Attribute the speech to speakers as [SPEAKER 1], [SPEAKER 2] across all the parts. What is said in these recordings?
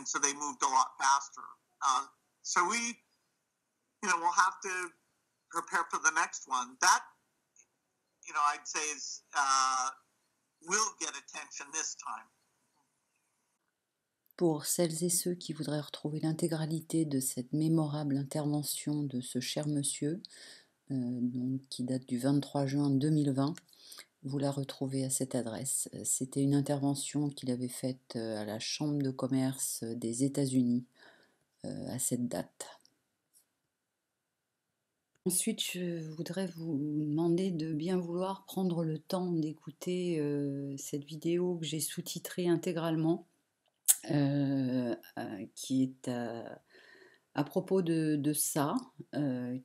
[SPEAKER 1] and so they moved a lot faster. So we, we'll have to prepare for the next one. That, I'd say is will get attention this time.
[SPEAKER 2] Pour celles et ceux qui voudraient retrouver l'intégralité de cette mémorable intervention de ce cher monsieur, donc, qui date du 23 juin 2020, vous la retrouvez à cette adresse. C'était une intervention qu'il avait faite à la Chambre de commerce des États-Unis à cette date. Ensuite, je voudrais vous demander de bien vouloir prendre le temps d'écouter cette vidéo que j'ai sous-titrée intégralement, qui est à propos de ça,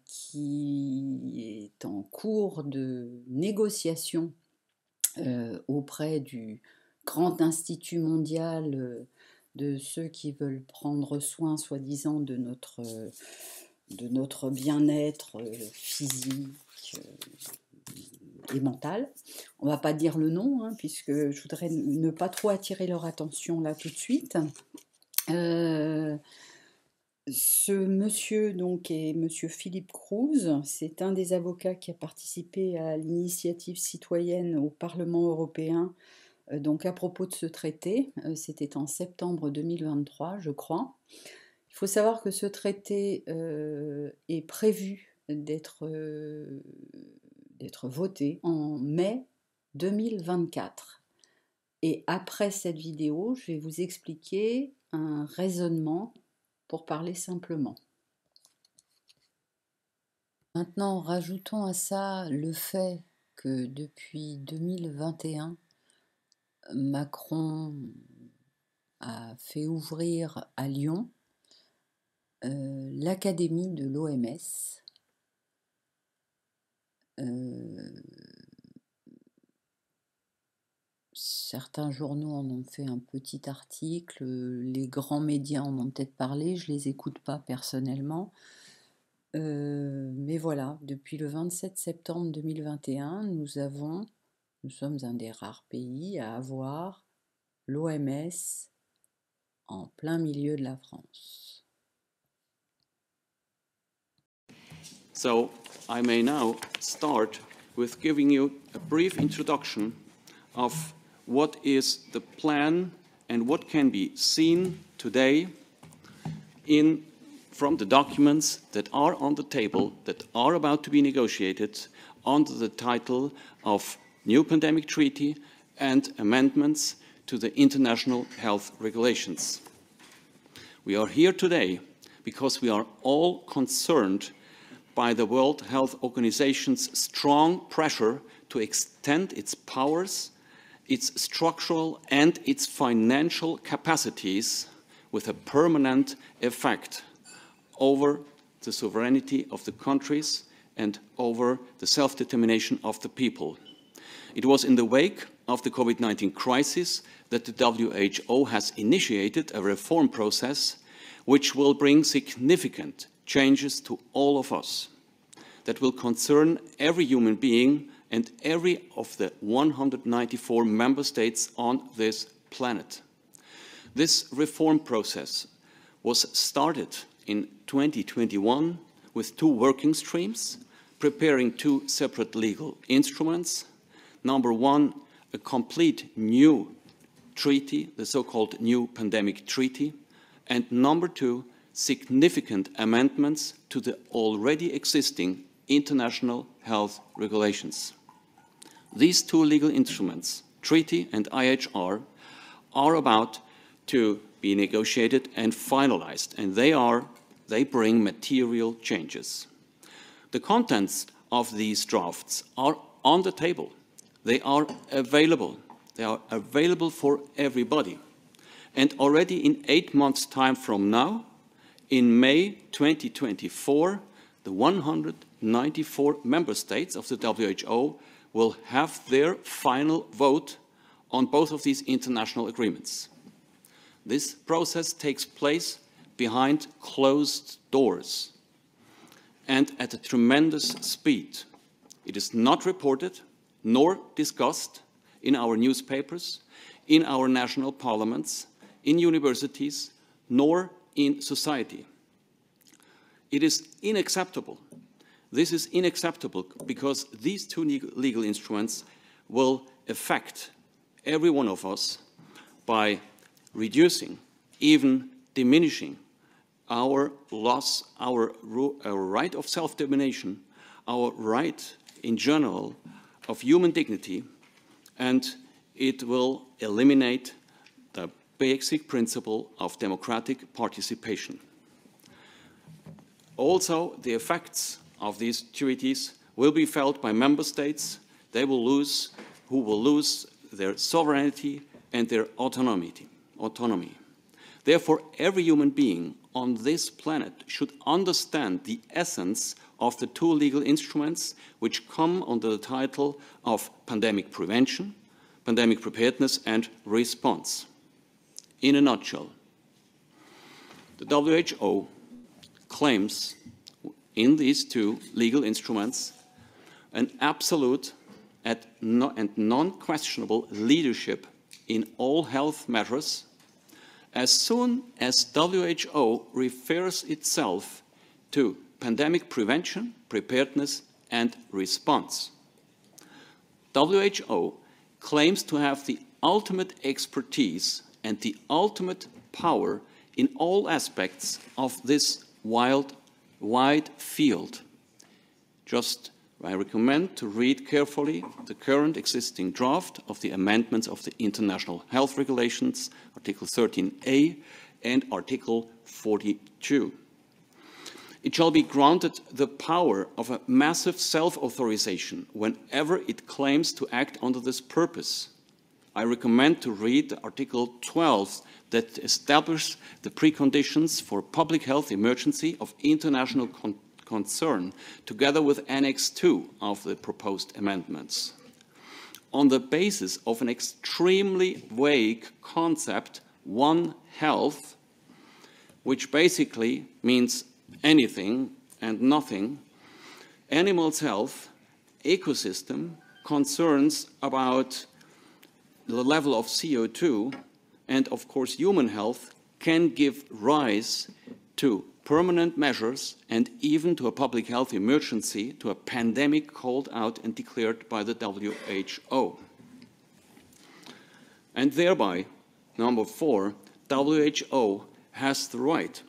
[SPEAKER 2] qui est en cours de négociation auprès du grand institut mondial de ceux qui veulent prendre soin, soi-disant, de notre bien-être physique et mental. On ne va pas dire le nom, hein, puisque je voudrais ne pas trop attirer leur attention là tout de suite. Ce monsieur donc est monsieur Philippe Cruz, c'est un des avocats qui a participé à l'initiative citoyenne au Parlement européen, donc à propos de ce traité. C'était en septembre 2023, je crois. Il faut savoir que ce traité est prévu d'être voté en mai 2024. Et après cette vidéo, je vais vous expliquer un raisonnement pour parler simplement. Maintenant, rajoutons à ça le fait que depuis 2021, Macron a fait ouvrir à Lyon l'académie de l'OMS. Certains journaux en ont fait un petit article, les grands médias en ont peut-être parlé, je ne les écoute pas personnellement. Mais voilà, depuis le 27 septembre 2021, nous sommes un des rares pays à avoir l'OMS en plein milieu de la France.
[SPEAKER 3] So I may now start with giving you a brief introduction of what is the plan and what can be seen today from the documents that are on the table, that are about to be negotiated under the title of New Pandemic Treaty and Amendments to the International Health Regulations. We are here today because we are all concerned by the World Health Organization's strong pressure to extend its powers, its structural and its financial capacities with a permanent effect over the sovereignty of the countries and over the self-determination of the people. It was in the wake of the COVID-19 crisis that the WHO has initiated a reform process which will bring significant changes to all of us, that will concern every human being and every of the 194 member states on this planet. This reform process was started in 2021 with two working streams, preparing two separate legal instruments. Number one, a complete new treaty, the so-called New Pandemic Treaty, and number two, significant amendments to the already existing international health regulations. These two legal instruments, treaty and IHR, are about to be negotiated and finalized, and they bring material changes. The contents of these drafts are on the table. They are available. They are available for everybody. And already in 8 months' time from now, in May 2024, the 194 member states of the WHO will have their final vote on both of these international agreements. This process takes place behind closed doors and at a tremendous speed. It is not reported nor discussed in our newspapers, in our national parliaments, in universities, nor in society. It is unacceptable. This is unacceptable because these two legal instruments will affect every one of us by reducing, even diminishing our loss, our right of self-determination, our right in general of human dignity, and it will eliminate the basic principle of democratic participation. Also, the effects of these treaties will be felt by member states. They will lose, who will lose their sovereignty and their autonomy. Therefore, every human being on this planet should understand the essence of the two legal instruments which come under the title of pandemic prevention, pandemic preparedness, and response. In a nutshell, the WHO claims in these two legal instruments an absolute and non-questionable leadership in all health matters as soon as WHO refers itself to pandemic prevention, preparedness, and response. WHO claims to have the ultimate expertise and the ultimate power in all aspects of this wide field. I recommend to read carefully the current existing draft of the amendments of the International Health Regulations, Article 13a and Article 42. It shall be granted the power of a massive self-authorization whenever it claims to act under this purpose. I recommend to read Article 12 that establishes the preconditions for public health emergency of international concern, together with Annex 2 of the proposed amendments. On the basis of an extremely vague concept, One Health, which basically means anything and nothing, animals' health, ecosystem, concerns about the level of CO2, and of course human health can give rise to permanent measures and even to a public health emergency, to a pandemic called out and declared by the WHO. And thereby, number 4, WHO has the right,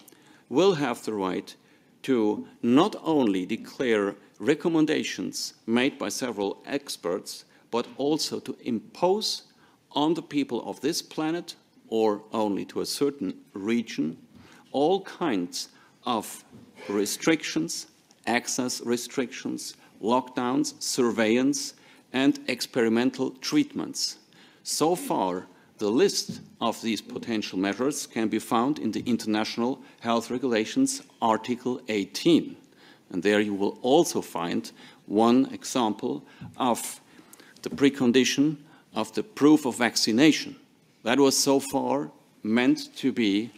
[SPEAKER 3] will have the right to not only declare recommendations made by several experts, but also to impose on the people of this planet, or only to a certain region, all kinds of restrictions, access restrictions, lockdowns, surveillance, and experimental treatments. So far, the list of these potential measures can be found in the International Health Regulations, Article 18. And there you will also find one example of the precondition of the proof of vaccination. That was so far meant to be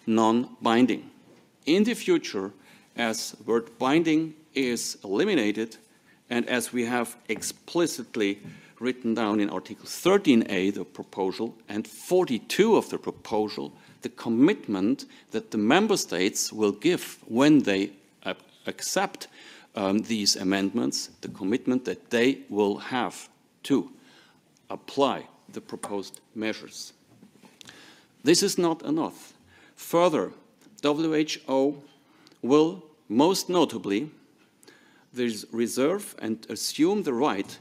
[SPEAKER 3] non-binding. In the future, as the word binding is eliminated, and as we have explicitly written down in Article 13a, the proposal, and 42 of the proposal, the commitment that the member states will give when they accept these amendments, the commitment that they will have to apply the proposed measures. This is not enough. Further, WHO will most notably reserve and assume the right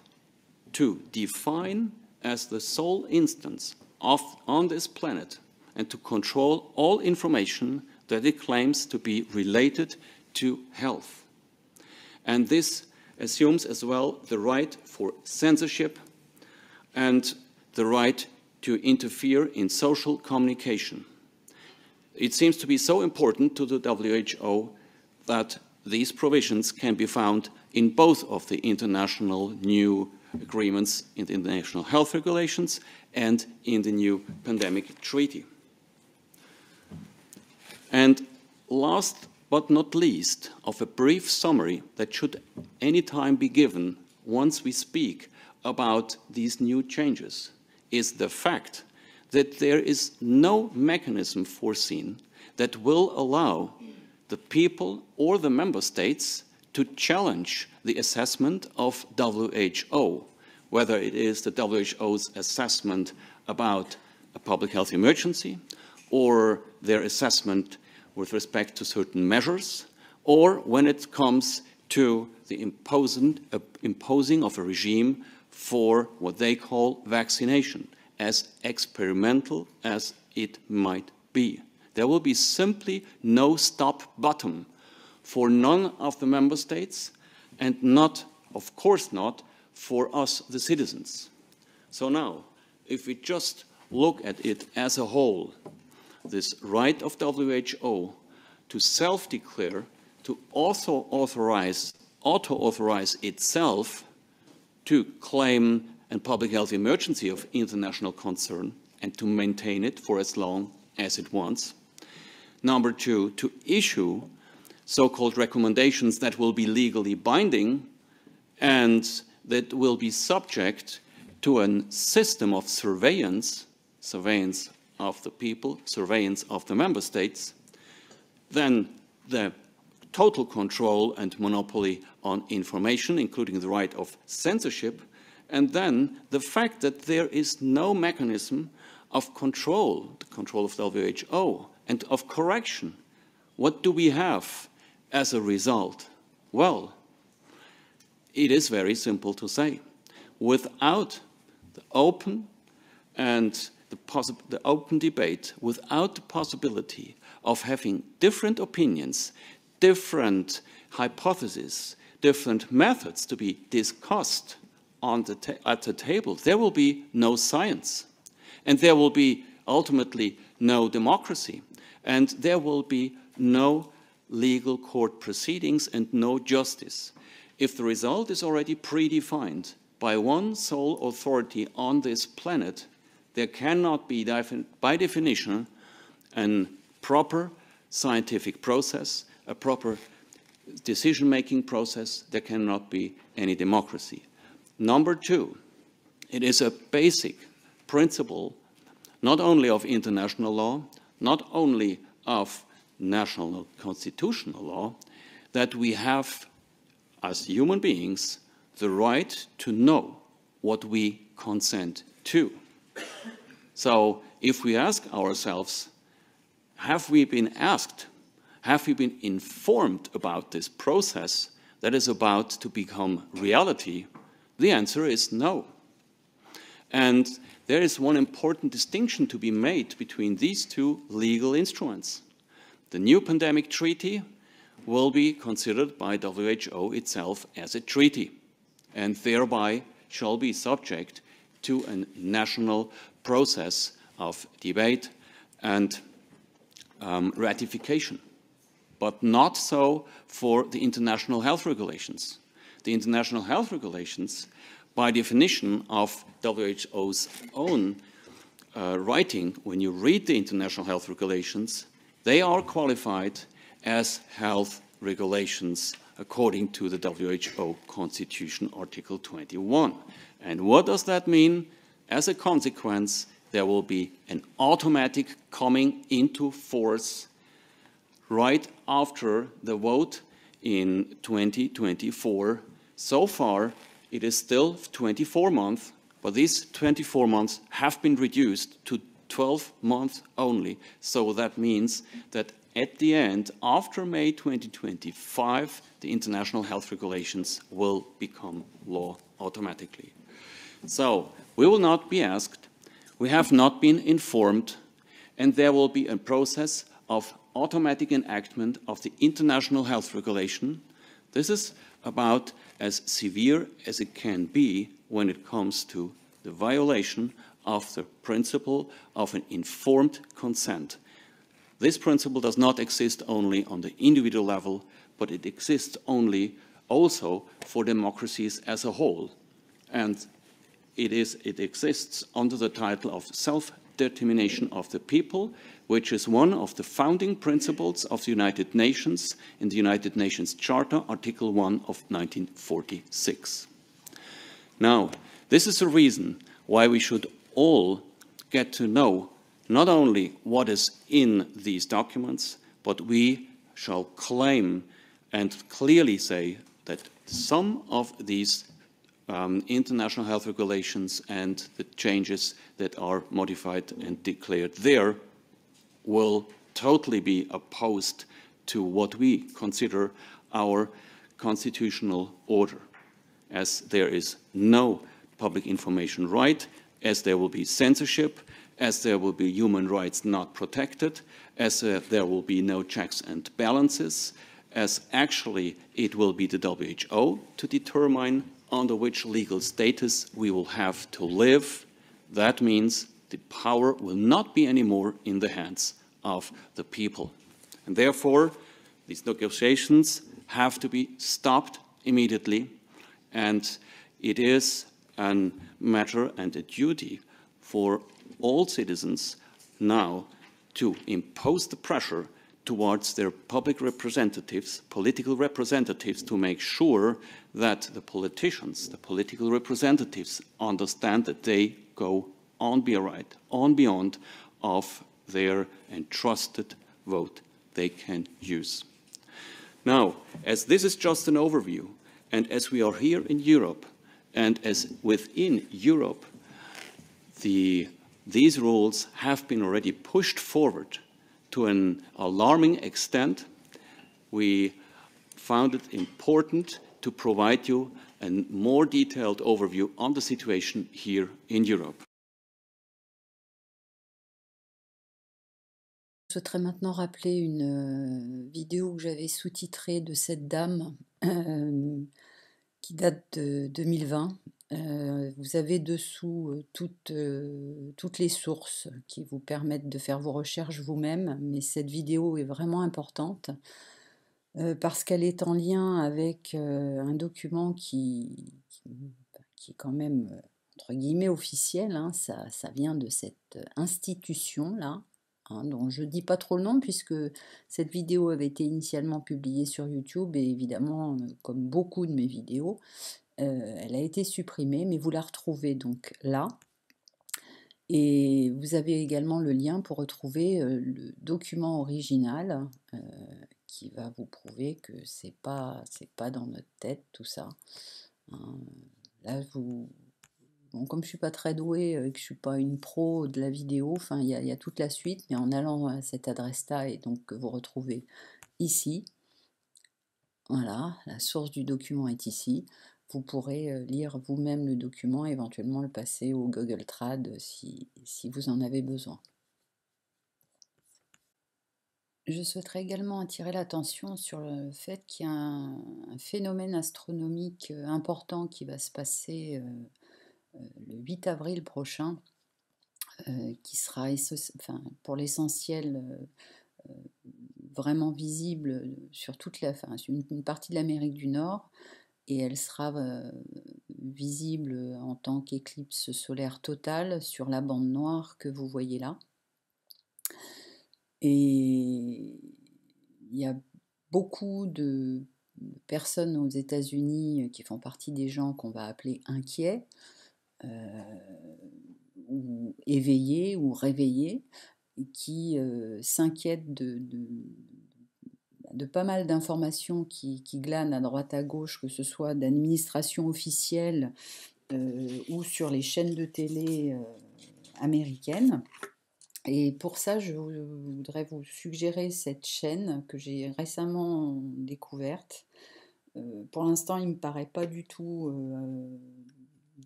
[SPEAKER 3] to define as the sole instance on this planet and to control all information that it claims to be related to health. And this assumes as well the right for censorship and the right to interfere in social communication. It seems to be so important to the WHO that these provisions can be found in both of the international new agreements in the International Health Regulations and in the new pandemic treaty. And last but not least, of a brief summary that should any time be given once we speak about these new changes, is the fact that there is no mechanism foreseen that will allow the people or the member states to challenge the assessment of WHO, whether it is the WHO's assessment about a public health emergency, or their assessment with respect to certain measures, or when it comes to the imposing of a regime for what they call vaccination, as experimental as it might be. There will be simply no stop button for none of the member states, and not, of course not, for us, the citizens. So now, if we just look at it as a whole, this right of WHO to self-declare, to also auto-authorize itself to claim a public health emergency of international concern and to maintain it for as long as it wants. Number two, to issue so-called recommendations that will be legally binding and that will be subject to a system of surveillance of the people, surveillance of the member states. Then the total control and monopoly on information, including the right of censorship, and then the fact that there is no mechanism of control, the control of WHO, and of correction. What do we have as a result? Well, it is very simple to say. Without the open and the open debate, without the possibility of having different opinions, different hypotheses, different methods to be discussed at the table, there will be no science. And there will be ultimately no democracy. And there will be no legal court proceedings and no justice. If the result is already predefined by one sole authority on this planet, there cannot be, by definition, a proper scientific process, a proper decision-making process. There cannot be any democracy. Number two, it is a basic principle not only of international law, not only of national constitutional law, that we have, as human beings, the right to know what we consent to. So if we ask ourselves, have we been asked, have we been informed about this process that is about to become reality? The answer is no. And there is one important distinction to be made between these two legal instruments. The new pandemic treaty will be considered by WHO itself as a treaty, and thereby shall be subject to a national process of debate and ratification. But not so for the international health regulations. The international health regulations, by definition of WHO's own writing, when you read the international health regulations, they are qualified as health regulations according to the WHO Constitution, Article 21. And what does that mean? As a consequence, there will be an automatic coming into force right after the vote in 2024. So far, it is still 24 months, but these 24 months have been reduced to 12 months only. So that means that at the end, after May 2025, the international health regulations will become law automatically. So we will not be asked, we have not been informed, and there will be a process of automatic enactment of the international health regulation. This is about as severe as it can be when it comes to the violation of the principle of an informed consent. This principle does not exist only on the individual level, but it exists only also for democracies as a whole. And it exists under the title of self-determination of the people, which is one of the founding principles of the United Nations in the United Nations Charter, Article 1 of 1946. Now, this is a reason why we should all get to know not only what is in these documents, but we shall claim and clearly say that some of these international health regulations and the changes that are modified and declared there will totally be opposed to what we consider our constitutional order, as there is no public information right, as there will be censorship, as there will be human rights not protected, as there will be no checks and balances, as actually it will be the WHO to determine under which legal status we will have to live. That means the power will not be anymore in the hands of the people. And therefore, these negotiations have to be stopped immediately, and it is a matter and a duty for all citizens now to impose the pressure towards their public representatives, political representatives, to make sure that the politicians, the political representatives, understand that they go on beyond of their entrusted vote they can use. Now, as this is just an overview, and as we are here in Europe, and as within Europe, these rules have been already pushed forward to an alarming extent, we found it important to provide you a more detailed overview on the situation here in Europe.
[SPEAKER 2] Je souhaiterais maintenant rappeler une vidéo que j'avais sous-titrée de cette dame qui date de 2020. Vous avez dessous toutes les sources qui vous permettent de faire vos recherches vous-même, mais cette vidéo est vraiment importante parce qu'elle est en lien avec un document qui est quand même, entre guillemets, officiel, hein. Ça vient de cette institution-là, hein, dont je ne dis pas trop le nom puisque cette vidéo avait été initialement publiée sur YouTube et évidemment, comme beaucoup de mes vidéos, elle a été supprimée, mais vous la retrouvez donc là. Et vous avez également le lien pour retrouver le document original qui va vous prouver que c'est pas dans notre tête tout ça. Hein. Là, bon, comme je suis pas très douée et que je suis pas une pro de la vidéo, enfin il y a toute la suite, mais en allant à cette adresse-là et donc que vous retrouvez ici, voilà, la source du document est ici. Vous pourrez lire vous-même le document, éventuellement le passer au Google Trad si vous en avez besoin. Je souhaiterais également attirer l'attention sur le fait qu'il y a un phénomène astronomique important qui va se passer le 8 avril prochain, qui sera pour l'essentiel vraiment visible sur une partie de l'Amérique du Nord. Et elle sera visible en tant qu'éclipse solaire totale sur la bande noire que vous voyez là. Et il y a beaucoup de personnes aux États-Unis qui font partie des gens qu'on va appeler inquiets, ou éveillés ou réveillés, qui s'inquiètent de pas mal d'informations qui glanent à droite à gauche, que ce soit d'administration officielle ou sur les chaînes de télé américaines. Et pour ça, je voudrais vous suggérer cette chaîne que j'ai récemment découverte. Pour l'instant, il ne me paraît pas du tout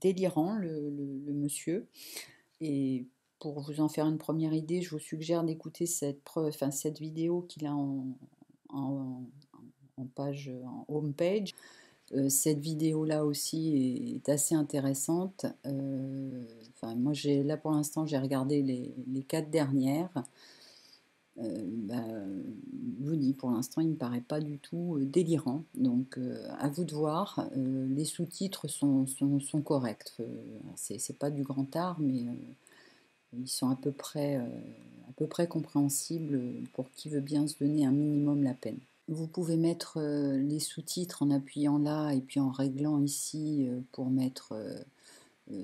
[SPEAKER 2] délirant, le monsieur. Et pour vous en faire une première idée, je vous suggère d'écouter cette vidéo qu'il a en home page. Cette vidéo-là aussi est assez intéressante. Moi, là pour l'instant, j'ai regardé les 4 dernières. Je vous dis, pour l'instant, il ne me paraît pas du tout délirant. Donc, à vous de voir. Les sous-titres sont corrects. C'est pas du grand art, mais ils sont à peu près compréhensibles pour qui veut bien se donner un minimum la peine. Vous pouvez mettre les sous-titres en appuyant là et puis en réglant ici pour mettre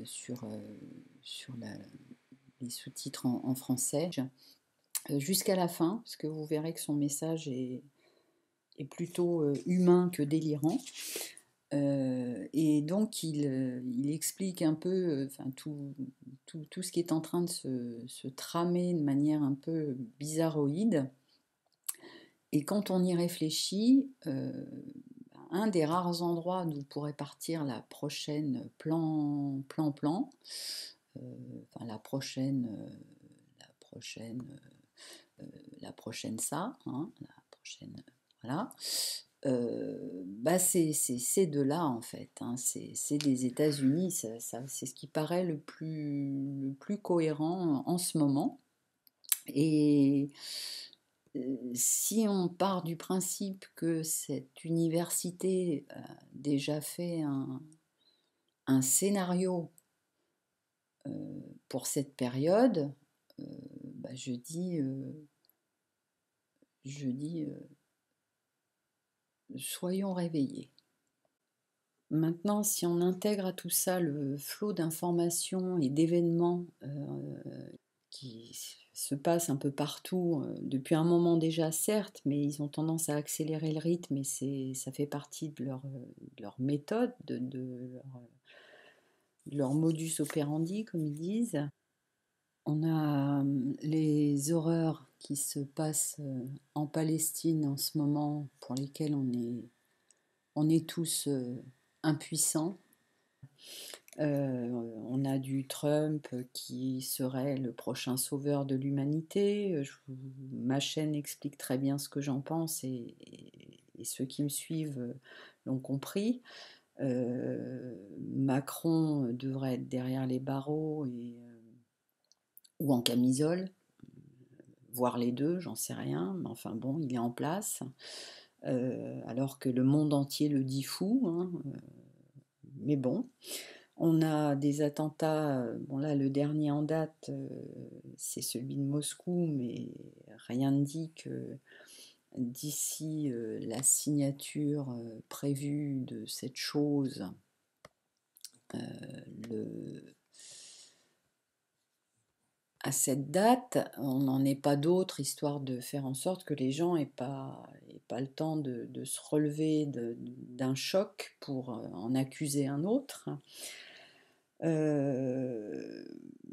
[SPEAKER 2] sur les sous-titres en français, jusqu'à la fin, parce que vous verrez que son message est plutôt humain que délirant. Et donc il explique un peu tout ce qui est en train de se tramer de manière un peu bizarroïde. Et quand on y réfléchit, un des rares endroits d'où pourrait partir la prochaine plan, la prochaine ça, hein, la prochaine, voilà. C'est de là en fait, hein, c'est des États-Unis, c'est ce qui paraît le plus cohérent en ce moment. Et si on part du principe que cette université a déjà fait un scénario pour cette période, je dis soyons réveillés. Maintenant, si on intègre à tout ça le flot d'informations et d'événements qui se passent un peu partout, depuis un moment déjà, certes, mais ils ont tendance à accélérer le rythme et ça fait partie de leur méthode, de leur modus operandi, comme ils disent. On a les horreurs qui se passent en Palestine en ce moment, pour lesquelles on est tous impuissants. On a du Trump qui serait le prochain sauveur de l'humanité. Ma chaîne explique très bien ce que j'en pense et ceux qui me suivent l'ont compris. Macron devrait être derrière les barreaux ou en camisole, voire les deux, j'en sais rien, mais enfin bon, il est en place. Alors que le monde entier le dit fou, hein, mais bon. On a des attentats, bon là le dernier en date c'est celui de Moscou, mais rien ne dit que d'ici la signature prévue de cette chose, à cette date, on n'en est pas d'autre, histoire de faire en sorte que les gens n'aient pas le temps de se relever d'un choc pour en accuser un autre.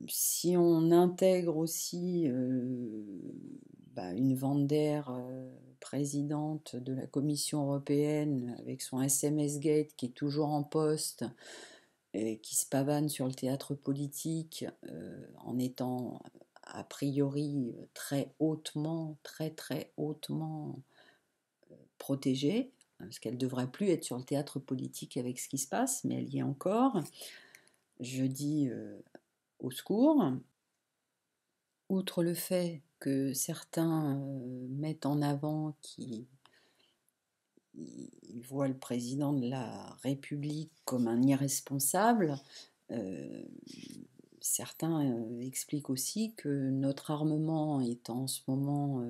[SPEAKER 2] Si on intègre aussi une van der présidente de la Commission européenne avec son SMS Gate qui est toujours en poste et qui se pavane sur le théâtre politique en étant a priori très hautement protégée, parce qu'elle ne devrait plus être sur le théâtre politique avec ce qui se passe, mais elle y est encore. Je dis au secours. Outre le fait que certains mettent en avant qu'ils voient le président de la République comme un irresponsable, certains expliquent aussi que notre armement est en ce moment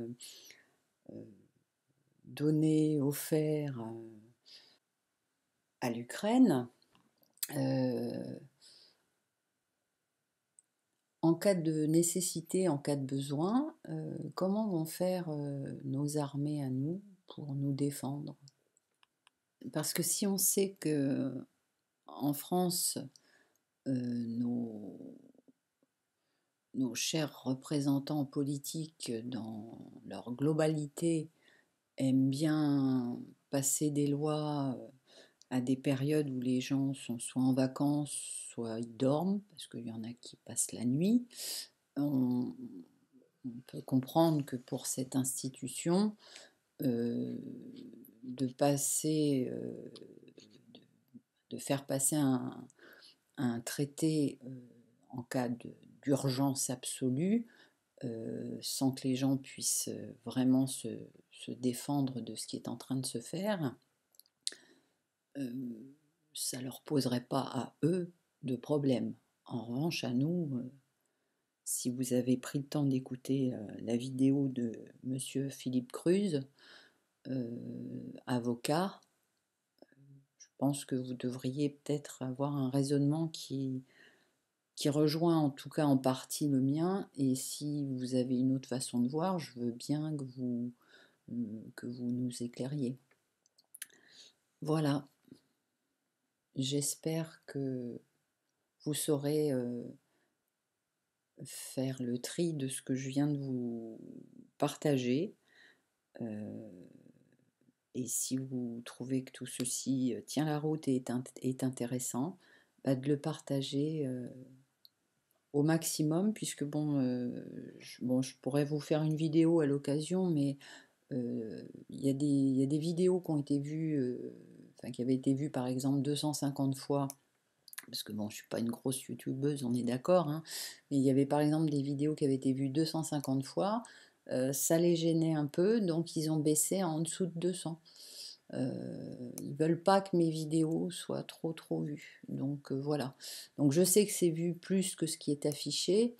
[SPEAKER 2] donné, offert à l'Ukraine. En cas de nécessité, en cas de besoin, comment vont faire nos armées à nous pour nous défendre? Parce que si on sait que en France, nos chers représentants politiques, dans leur globalité, aiment bien passer des lois à des périodes où les gens sont soit en vacances, soit ils dorment, parce qu'il y en a qui passent la nuit, on peut comprendre que pour cette institution, de faire passer un traité en cas d'urgence absolue, sans que les gens puissent vraiment se défendre de ce qui est en train de se faire, ça ne leur poserait pas à eux de problème. En revanche, à nous, si vous avez pris le temps d'écouter la vidéo de Monsieur Philippe Cruz, avocat, je pense que vous devriez peut-être avoir un raisonnement qui qui rejoint en tout cas en partie le mien, et si vous avez une autre façon de voir, je veux bien que vous nous éclairiez. Voilà, j'espère que vous saurez faire le tri de ce que je viens de vous partager. Et si vous trouvez que tout ceci tient la route et est intéressant, bah de le partager au maximum, puisque je pourrais vous faire une vidéo à l'occasion, mais il y a des vidéos qui ont été vues, qui avaient été vues par exemple 250 fois, parce que bon, je suis pas une grosse youtubeuse, on est d'accord, hein, mais il y avait par exemple des vidéos qui avaient été vues 250 fois, ça les gênait un peu, donc ils ont baissé en dessous de 200. Ils veulent pas que mes vidéos soient trop vues, donc voilà. Donc je sais que c'est vu plus que ce qui est affiché,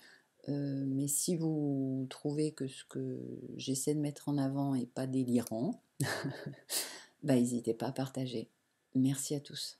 [SPEAKER 2] mais si vous trouvez que ce que j'essaie de mettre en avant est pas délirant, bah n'hésitez pas à partager. Merci à tous.